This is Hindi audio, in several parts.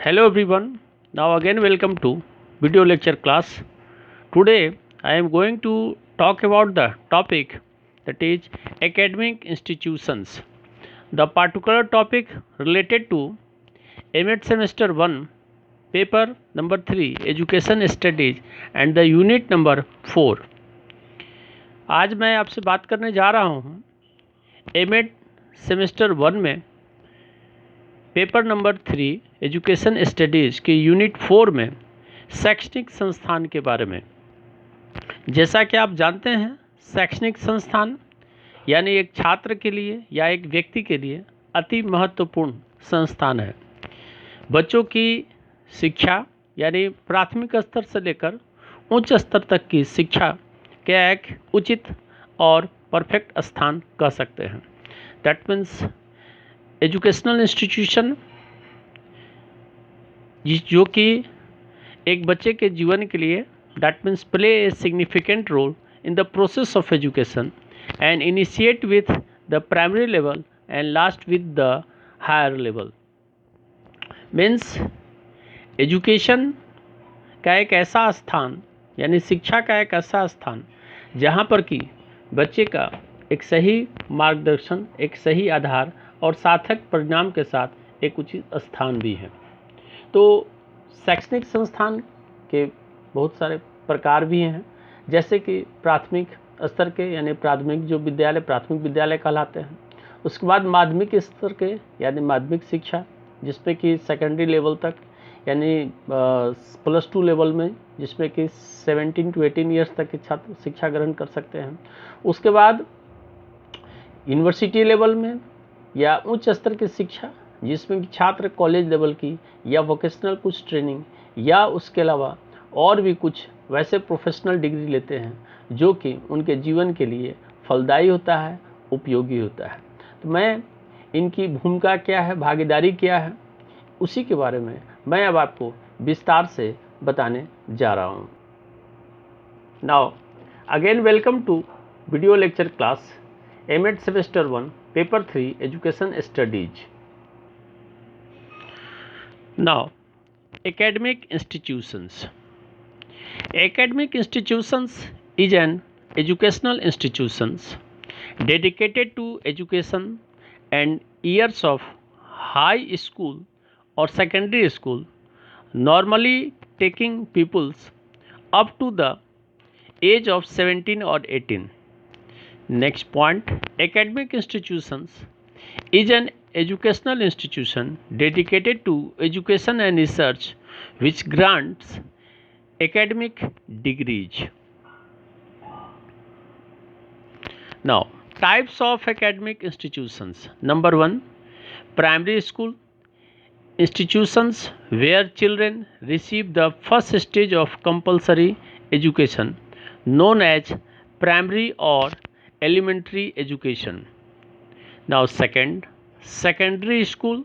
Hello everyone. Now again welcome to video lecture class. Today I am going to talk about the topic that is academic institutions. The particular topic related to MAT semester 1 paper number 3 education studies and the unit number 4. आज मैं आपसे बात करने जा रहा हूँ MAT सेमेस्टर 1 में पेपर नंबर 3 एजुकेशन स्टडीज़ के यूनिट 4 में शैक्षणिक संस्थान के बारे में। जैसा कि आप जानते हैं, शैक्षणिक संस्थान यानी एक छात्र के लिए या एक व्यक्ति के लिए अति महत्वपूर्ण संस्थान है। बच्चों की शिक्षा यानी प्राथमिक स्तर से लेकर उच्च स्तर तक की शिक्षा का एक उचित और परफेक्ट स्थान कह सकते हैं। दैट मीन्स एजुकेशनल इंस्टीट्यूशन जो कि एक बच्चे के जीवन के लिए that means play a significant role in the process of education and initiate with the primary level and last with the higher level. Means education का एक ऐसा स्थान यानी शिक्षा का एक ऐसा स्थान जहाँ पर कि बच्चे का एक सही मार्गदर्शन, एक सही आधार और सार्थक परिणाम के साथ एक उचित स्थान भी है। तो शैक्षणिक संस्थान के बहुत सारे प्रकार भी हैं, जैसे कि प्राथमिक स्तर के यानी प्राथमिक जो विद्यालय प्राथमिक विद्यालय कहलाते हैं। उसके बाद माध्यमिक स्तर के यानी माध्यमिक शिक्षा, जिसमें कि सेकेंडरी लेवल तक यानी +2 लेवल में, जिसमें कि 17 to 18 ईयर्स तक के छात्र शिक्षा ग्रहण कर सकते हैं। उसके बाद यूनिवर्सिटी लेवल में या उच्च स्तर की शिक्षा, जिसमें कि छात्र कॉलेज लेवल की या वोकेशनल कुछ ट्रेनिंग या उसके अलावा और भी कुछ वैसे प्रोफेशनल डिग्री लेते हैं जो कि उनके जीवन के लिए फलदायी होता है, उपयोगी होता है। तो मैं इनकी भूमिका क्या है, भागीदारी क्या है, उसी के बारे में मैं अब आपको विस्तार से बताने जा रहा हूँ। Now again welcome to video lecture class MAT semester 1 paper 3 education studies. Now, academic institutions. Academic institutions is an educational institutions dedicated to education and years of high school or secondary school, normally taking pupils up to the age of 17 or 18. Next point, academic institutions is an educational institution dedicated to education and research which grants academic degrees. Now, types of academic institutions. Number 1, primary school institutions where children receive the first stage of compulsory education known as primary or elementary education. Now, second, secondary school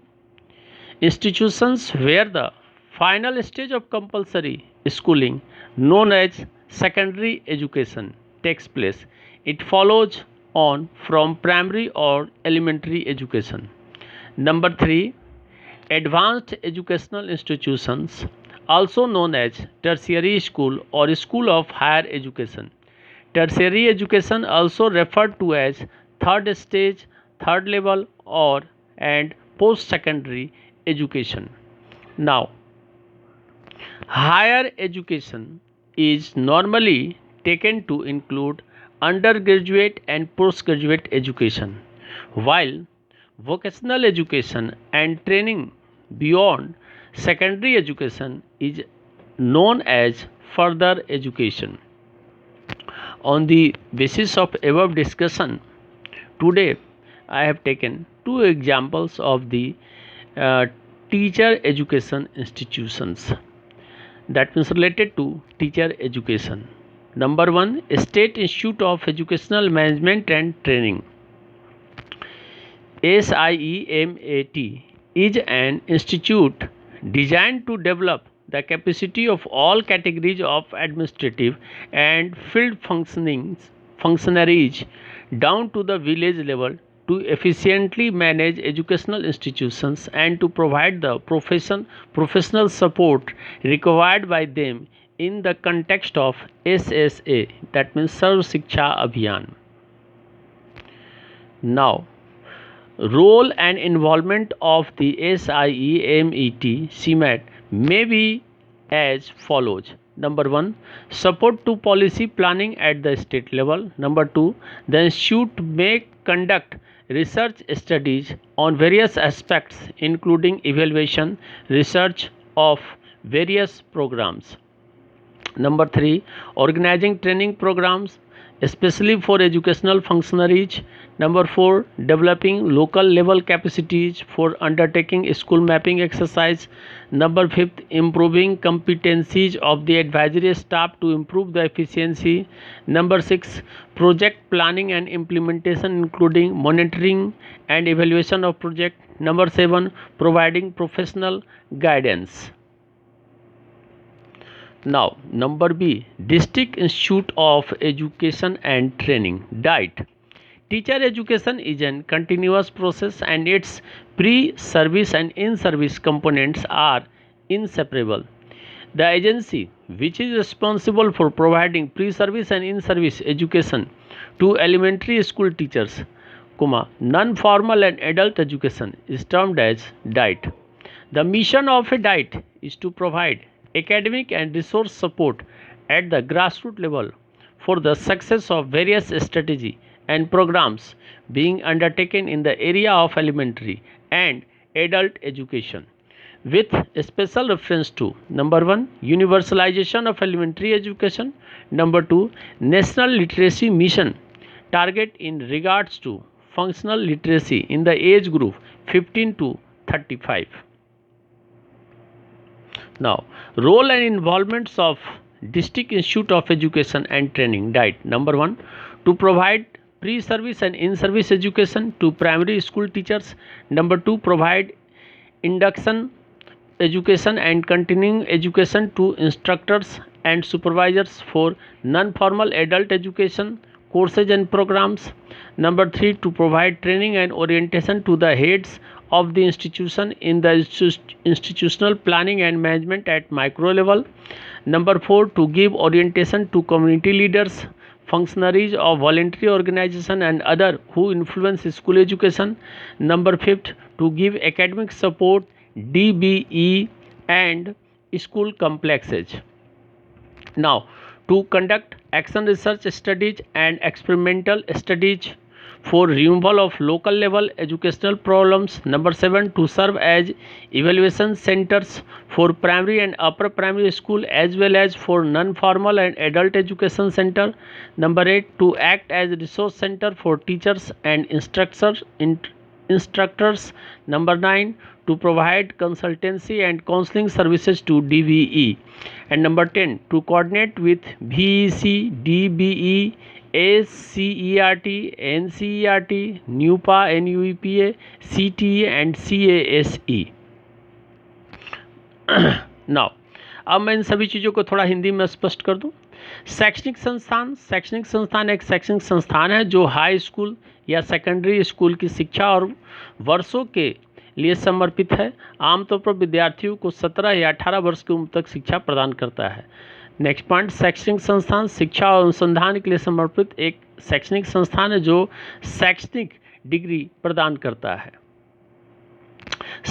institutions where the final stage of compulsory schooling known as secondary education takes place. It follows on from primary or elementary education. Number 3, advanced educational institutions also known as tertiary school or school of higher education. Tertiary education also referred to as third stage, third level or and post secondary education. Now, higher education is normally taken to include undergraduate and postgraduate education, while vocational education and training beyond secondary education is known as further education. On the basis of above discussion, today I have taken two examples of the teacher education institutions, that means related to teacher education. Number 1, State Institute of Educational Management and Training. SIEMAT is an institute designed to develop the capacity of all categories of administrative and field functionaries down to the village level to efficiently manage educational institutions and to provide the professional support required by them in the context of SSA, that means Sarv Shiksha Abhiyan. Now, role and involvement of the SIEMET CMAT may be as follows. Number 1, support to policy planning at the state level. Number 2, the institute may conduct research studies on various aspects including evaluation research of various programs. Number 3, organizing training programs especially for educational functionaries. Number 4, developing local level capacities for undertaking school mapping exercise. Number 5, improving competencies of the advisory staff to improve the efficiency. Number 6, project planning and implementation including monitoring and evaluation of project. Number 7, providing professional guidance. Now, number B, District Institute of Education and Training, DIET. Teacher education is a continuous process and its pre-service and in-service components are inseparable. The agency which is responsible for providing pre-service and in-service education to elementary school teachers, non-formal and adult education is termed as DIET. The mission of a DIET is to provide academic and resource support at the grassroots level for the success of various strategies and programs being undertaken in the area of elementary and adult education, with special reference to number 1, universalization of elementary education. Number 2, national literacy mission target in regards to functional literacy in the age group 15 to 35. Now, role and involvements of District Institute of Education and Training, DIET. Number 1, to provide pre-service and in-service education to primary school teachers. Number 2, provide induction education and continuing education to instructors and supervisors for non-formal adult education courses and programs. Number 3, to provide training and orientation to the heads of the institution in the institutional planning and management at micro level. Number 4, to give orientation to community leaders, functionaries of voluntary organization and other who influence school education. Number 5, to give academic support, DBE and school complexes. Now, to conduct action research studies and experimental studies for removal of local level educational problems. Number 7, to serve as evaluation centers for primary and upper primary school as well as for non-formal and adult education center. Number 8, to act as resource center for teachers and instructors. Number 9, to provide consultancy and counseling services to DVE. And number 10, to coordinate with VEC, DBE, SCERT, NCERT, NUPA, NUEPA, CTE and CASE. Now अब मैं इन सभी चीज़ों को थोड़ा हिंदी में स्पष्ट कर दूं। शैक्षणिक संस्थान एक शैक्षणिक संस्थान है जो हाई स्कूल या सेकेंडरी स्कूल की शिक्षा और वर्षों के लिए समर्पित है। आमतौर पर विद्यार्थियों को 17 या 18 वर्ष की उम्र तक शिक्षा प्रदान करता है। नेक्स्ट पॉइंट, शैक्षणिक संस्थान शिक्षा और अनुसंधान के लिए समर्पित एक शैक्षणिक संस्थान है जो शैक्षणिक डिग्री प्रदान करता है।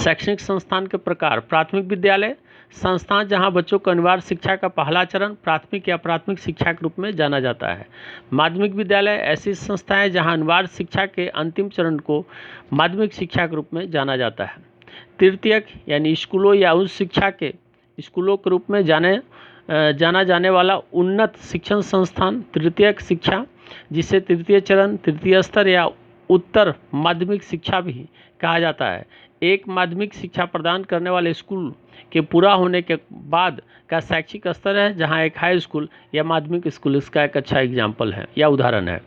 शैक्षणिक संस्थान के प्रकार, प्राथमिक विद्यालय संस्थान जहां बच्चों को अनिवार्य शिक्षा का पहला चरण प्राथमिक या प्राथमिक शिक्षा के रूप में जाना जाता है। माध्यमिक विद्यालय ऐसी संस्थाएं जहां अनिवार्य शिक्षा के अंतिम चरण को माध्यमिक शिक्षा के रूप में जाना जाता है। तृतीयक यानी स्कूलों या उच्च शिक्षा के स्कूलों के रूप में जाना जाने वाला उन्नत शिक्षण संस्थान तृतीयक शिक्षा, जिसे तृतीय चरण, तृतीय स्तर या उत्तर माध्यमिक शिक्षा भी कहा जाता है। एक माध्यमिक शिक्षा प्रदान करने वाले स्कूल के पूरा होने के बाद का शैक्षिक स्तर है, जहां एक हाई स्कूल या माध्यमिक स्कूल इसका एक अच्छा एग्जाम्पल है या उदाहरण है।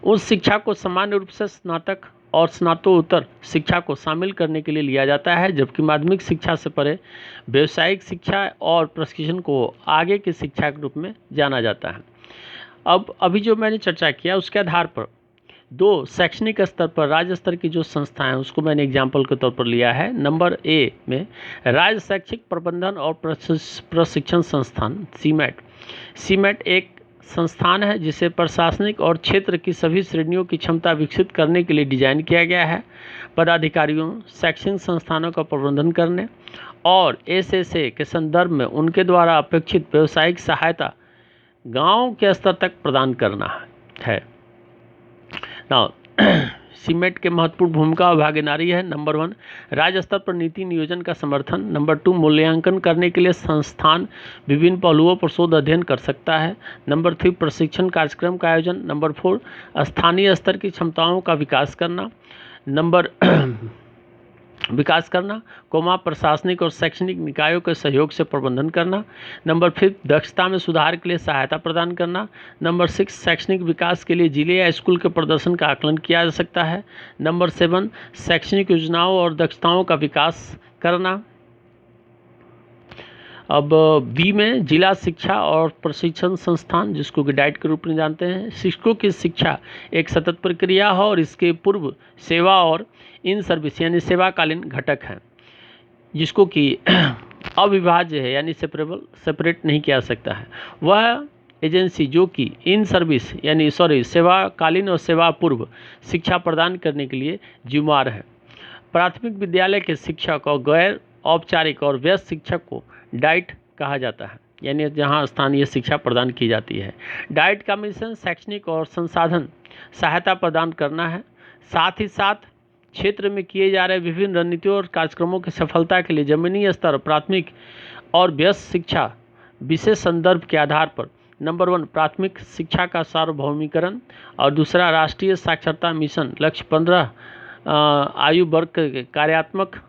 उस शिक्षा को सामान्य रूप से स्नातक और स्नातकोत्तर शिक्षा को शामिल करने के लिए लिया जाता है, जबकि माध्यमिक शिक्षा से परे व्यावसायिक शिक्षा और प्रशिक्षण को आगे की शिक्षा के रूप में जाना जाता है। अब अभी जो मैंने चर्चा किया उसके आधार पर 2 शैक्षणिक स्तर पर राज्य स्तर की जो संस्थाएं हैं उसको मैंने एग्जाम्पल के तौर पर लिया है। नंबर ए में राज्य शैक्षिक प्रबंधन और प्रशिक्षण संस्थान सीमैट। सीमैट एक संस्थान है जिसे प्रशासनिक और क्षेत्र की सभी श्रेणियों की क्षमता विकसित करने के लिए डिजाइन किया गया है। पदाधिकारियों शैक्षणिक संस्थानों का प्रबंधन करने और एसएसए के संदर्भ में उनके द्वारा अपेक्षित व्यावसायिक सहायता गांव के स्तर तक प्रदान करना है। नाउ सीमेट के महत्वपूर्ण भूमिका और भागीदारी है। नंबर 1 राज्य स्तर पर नीति नियोजन का समर्थन। नंबर 2 मूल्यांकन करने के लिए संस्थान विभिन्न पहलुओं पर शोध अध्ययन कर सकता है। नंबर 3 प्रशिक्षण कार्यक्रम का आयोजन। नंबर 4 स्थानीय स्तर की क्षमताओं का विकास करना। प्रशासनिक और शैक्षणिक निकायों के सहयोग से प्रबंधन करना। नंबर 5 दक्षता में सुधार के लिए सहायता प्रदान करना। नंबर 6 शैक्षणिक विकास के लिए जिले या स्कूल के प्रदर्शन का आकलन किया जा सकता है। नंबर 7 शैक्षणिक योजनाओं और दक्षताओं का विकास करना। अब बी में जिला शिक्षा और प्रशिक्षण संस्थान, जिसको कि डाइट के रूप में जानते हैं। शिक्षकों की शिक्षा एक सतत प्रक्रिया है और इसके पूर्व सेवा और इन सर्विस यानी सेवाकालीन घटक हैं, जिसको कि अविभाज्य है यानी सेपरेट नहीं किया जा सकता है। वह एजेंसी जो कि इन सर्विस यानी सेवाकालीन और सेवा पूर्व शिक्षा प्रदान करने के लिए जिम्मेदार है। प्राथमिक विद्यालय के शिक्षक और गैर औपचारिक और व्यस्त शिक्षक को डाइट कहा जाता है, यानी जहां स्थानीय शिक्षा प्रदान की जाती है। डाइट का मिशन शैक्षणिक और संसाधन सहायता प्रदान करना है। साथ ही साथ क्षेत्र में किए जा रहे विभिन्न रणनीतियों और कार्यक्रमों की सफलता के लिए जमीनी स्तर प्राथमिक और व्यस्त शिक्षा विशेष संदर्भ के आधार पर नंबर 1 प्राथमिक शिक्षा का सार्वभौमिकरण और दूसरा राष्ट्रीय साक्षरता मिशन लक्ष्य 15 आयु वर्ग के कार्यात्मक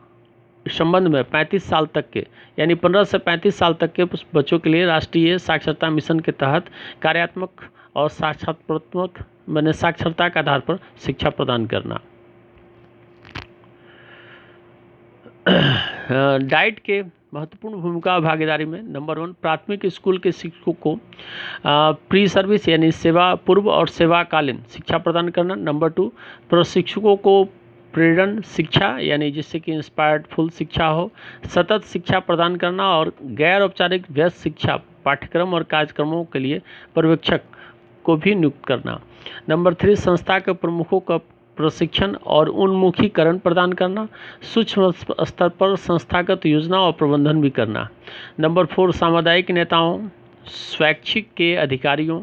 संबंध में 35 साल तक के यानी 15 से 35 साल तक के बच्चों के लिए राष्ट्रीय साक्षरता मिशन के तहत कार्यात्मक और साक्षात्मक मैंने साक्षरता के आधार पर शिक्षा प्रदान करना। डाइट के महत्वपूर्ण भूमिका और भागीदारी में नंबर 1 प्राथमिक स्कूल के शिक्षकों को प्री सर्विस यानी सेवा पूर्व और सेवाकालीन शिक्षा प्रदान करना। नंबर 2 प्रशिक्षकों को प्रेरण शिक्षा यानी जिससे कि इंस्पायर्ड फुल शिक्षा हो, सतत शिक्षा प्रदान करना और गैर औपचारिक व्यस्त शिक्षा पाठ्यक्रम और कार्यक्रमों के लिए पर्यवेक्षक को भी नियुक्त करना। नंबर 3 संस्था के प्रमुखों का प्रशिक्षण और उन्मुखीकरण प्रदान करना, सूक्ष्म स्तर पर संस्थागत योजना और प्रबंधन भी करना। नंबर 4 सामुदायिक नेताओं स्वैच्छिक के अधिकारियों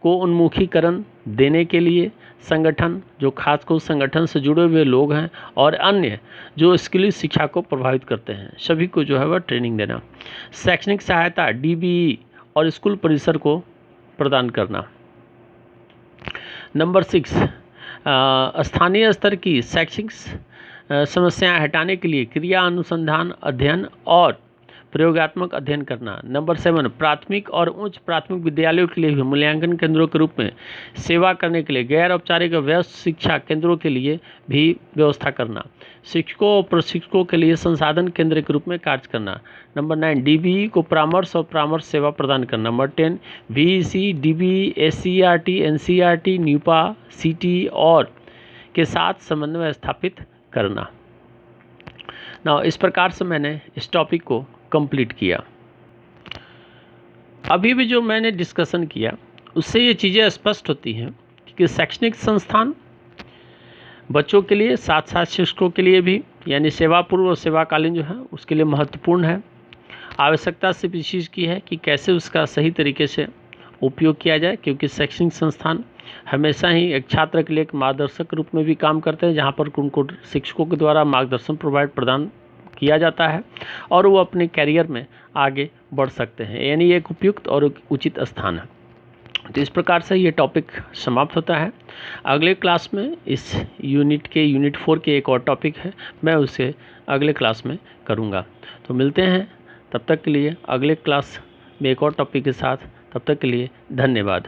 को उन्मुखीकरण देने के लिए संगठन जो खासकर संगठन से जुड़े हुए लोग हैं और अन्य जो स्किल शिक्षा को प्रभावित करते हैं सभी को जो है वह ट्रेनिंग देना। शैक्षणिक सहायता डीबीई और स्कूल परिसर को प्रदान करना। नंबर 6 स्थानीय स्तर की शैक्षिक समस्याएं हटाने के लिए क्रिया अनुसंधान अध्ययन और प्रयोगात्मक अध्ययन करना। नंबर 7 प्राथमिक और उच्च प्राथमिक विद्यालयों के लिए भी मूल्यांकन केंद्रों के रूप में सेवा करने के लिए गैर औपचारिक और व्यस्त शिक्षा केंद्रों के लिए भी व्यवस्था करना। शिक्षकों और प्रशिक्षकों के लिए संसाधन केंद्र के रूप में कार्य करना। नंबर 9 डीबीई को परामर्श और परामर्श सेवा प्रदान करना। Number 10 VEC DBE SCERT NCERT NUEPA CT और के साथ समन्वय स्थापित करना। ना इस प्रकार से मैंने इस टॉपिक को कंप्लीट किया। अभी भी जो मैंने डिस्कशन किया उससे ये चीज़ें स्पष्ट होती हैं कि शैक्षणिक संस्थान बच्चों के लिए साथ साथ शिक्षकों के लिए भी यानी सेवा पूर्व और सेवाकालीन जो है उसके लिए महत्वपूर्ण है। आवश्यकता से इस चीज़ की है कि कैसे उसका सही तरीके से उपयोग किया जाए, क्योंकि शैक्षणिक संस्थान हमेशा ही एक छात्र के लिए एक मार्गदर्शक रूप में भी काम करते हैं, जहाँ पर उनको शिक्षकों के द्वारा मार्गदर्शन प्रदान किया जाता है और वो अपने कैरियर में आगे बढ़ सकते हैं, यानी एक उपयुक्त और उचित स्थान है। तो इस प्रकार से ये टॉपिक समाप्त होता है। अगले क्लास में इस यूनिट 4 के एक और टॉपिक है, मैं उसे अगले क्लास में करूँगा। तो मिलते हैं तब तक के लिए अगले क्लास में एक और टॉपिक के साथ। तब तक के लिए धन्यवाद।